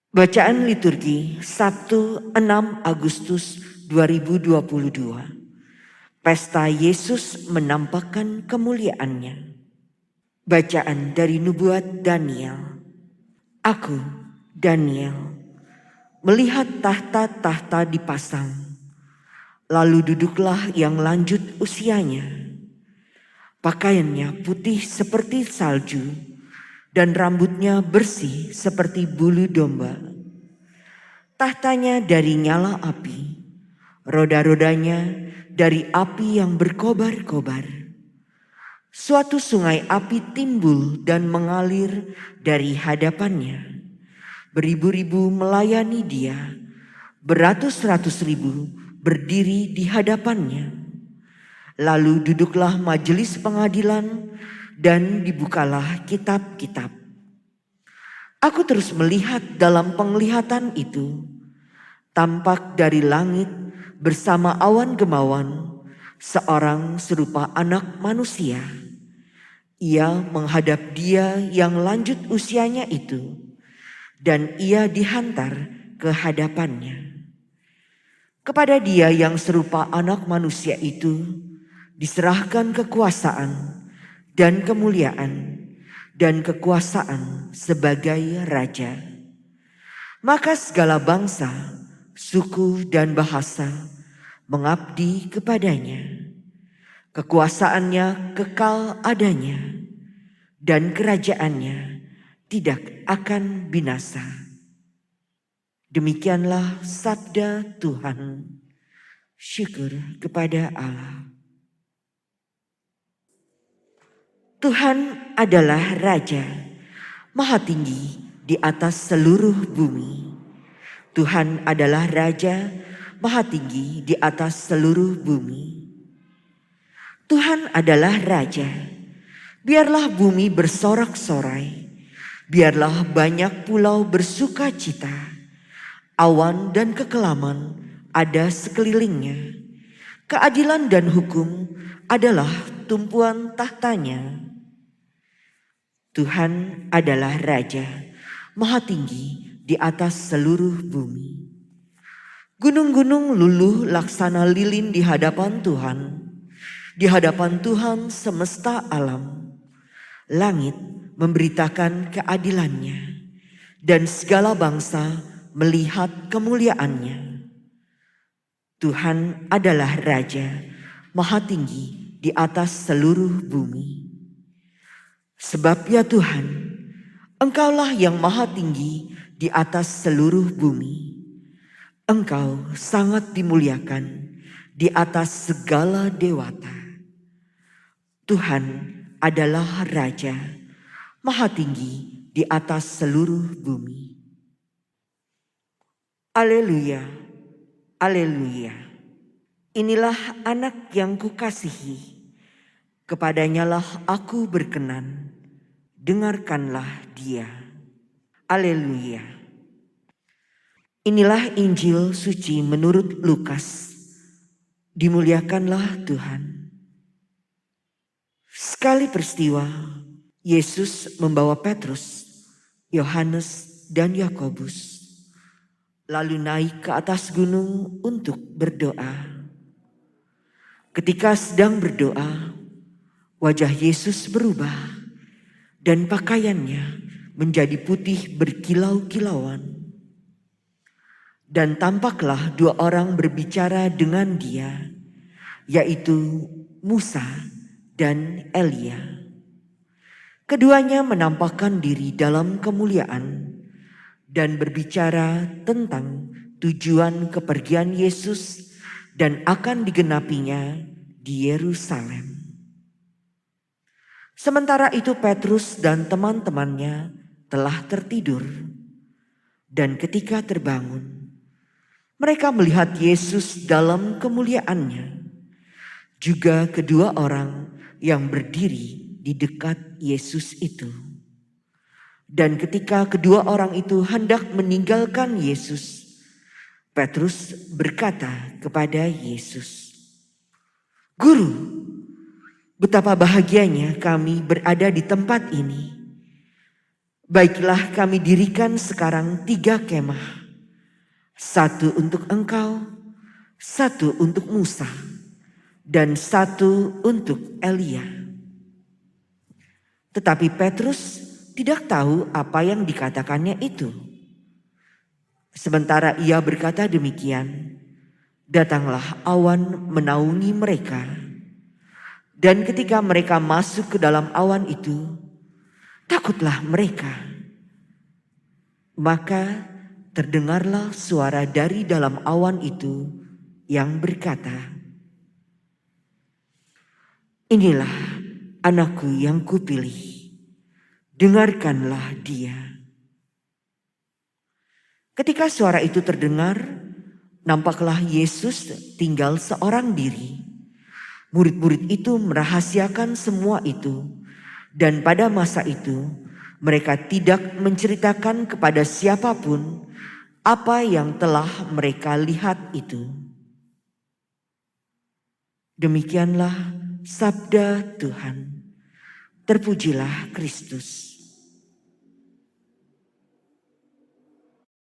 Bacaan liturgi Sabtu 6 Agustus 2022. Pesta Yesus menampakkan kemuliaannya. Bacaan dari nubuat Daniel. Aku, Daniel, melihat tahta-tahta dipasang. Lalu duduklah yang lanjut usianya. Pakaiannya putih seperti salju dan rambutnya bersih seperti bulu domba. Tahtanya dari nyala api, roda-rodanya dari api yang berkobar-kobar. Suatu sungai api timbul dan mengalir dari hadapannya. Beribu-ribu melayani dia, beratus-ratus ribu berdiri di hadapannya. Lalu duduklah majelis pengadilan dan dibukalah kitab-kitab. Aku terus melihat dalam penglihatan itu, tampak dari langit bersama awan gemawan, seorang serupa anak manusia. Ia menghadap dia yang lanjut usianya itu, dan ia dihantar ke hadapannya. Kepada dia yang serupa anak manusia itu, diserahkan kekuasaan dan kemuliaan dan kekuasaan sebagai raja. Maka segala bangsa, suku dan bahasa mengabdi kepadanya. Kekuasaannya kekal adanya dan kerajaannya tidak akan binasa. Demikianlah sabda Tuhan. Syukur kepada Allah. Tuhan adalah Raja, Maha Tinggi di atas seluruh bumi. Tuhan adalah Raja, Maha Tinggi di atas seluruh bumi. Tuhan adalah Raja. Biarlah bumi bersorak-sorai. Biarlah banyak pulau bersuka cita. Awan dan kekelaman ada sekelilingnya. Keadilan dan hukum adalah tumpuan tahtanya. Tuhan adalah Raja, Maha Tinggi di atas seluruh bumi. Gunung-gunung luluh laksana lilin di hadapan Tuhan. Di hadapan Tuhan semesta alam. Langit memberitakan keadilannya, dan segala bangsa melihat kemuliaannya. Tuhan adalah Raja, Maha Tinggi di atas seluruh bumi. Sebab ya Tuhan, Engkaulah yang Maha Tinggi di atas seluruh bumi. Engkau sangat dimuliakan di atas segala dewata. Tuhan adalah Raja, Maha Tinggi di atas seluruh bumi. Haleluya, haleluya. Inilah anak yang kukasihi, kepadanyalah aku berkenan, dengarkanlah dia. Haleluya. Inilah Injil suci menurut Lukas. Dimuliakanlah Tuhan. Sekali peristiwa, Yesus membawa Petrus, Yohanes, dan Yakobus, lalu naik ke atas gunung untuk berdoa. Ketika sedang berdoa, wajah Yesus berubah dan pakaiannya menjadi putih berkilau-kilauan. Dan tampaklah dua orang berbicara dengan dia, yaitu Musa dan Elia. Keduanya menampakkan diri dalam kemuliaan dan berbicara tentang tujuan kepergian Yesus dan akan digenapinya di Yerusalem. Sementara itu Petrus dan teman-temannya telah tertidur, dan ketika terbangun, mereka melihat Yesus dalam kemuliaannya, juga kedua orang yang berdiri di dekat Yesus itu. Dan ketika kedua orang itu hendak meninggalkan Yesus, Petrus berkata kepada Yesus, "Guru, betapa bahagianya kami berada di tempat ini. Baiklah, kami dirikan sekarang 3 kemah. 1 untuk engkau, 1 untuk Musa, dan 1 untuk Elia. Tetapi Petrus tidak tahu apa yang dikatakannya itu. Sementara ia berkata demikian, datanglah awan menaungi mereka. Dan ketika mereka masuk ke dalam awan itu, takutlah mereka. Maka terdengarlah suara dari dalam awan itu yang berkata, "Inilah anakku yang kupilih, dengarkanlah dia." Ketika suara itu terdengar, nampaklah Yesus tinggal seorang diri. Murid-murid itu merahasiakan semua itu, dan pada masa itu mereka tidak menceritakan kepada siapapun apa yang telah mereka lihat itu. Demikianlah sabda Tuhan. Terpujilah Kristus.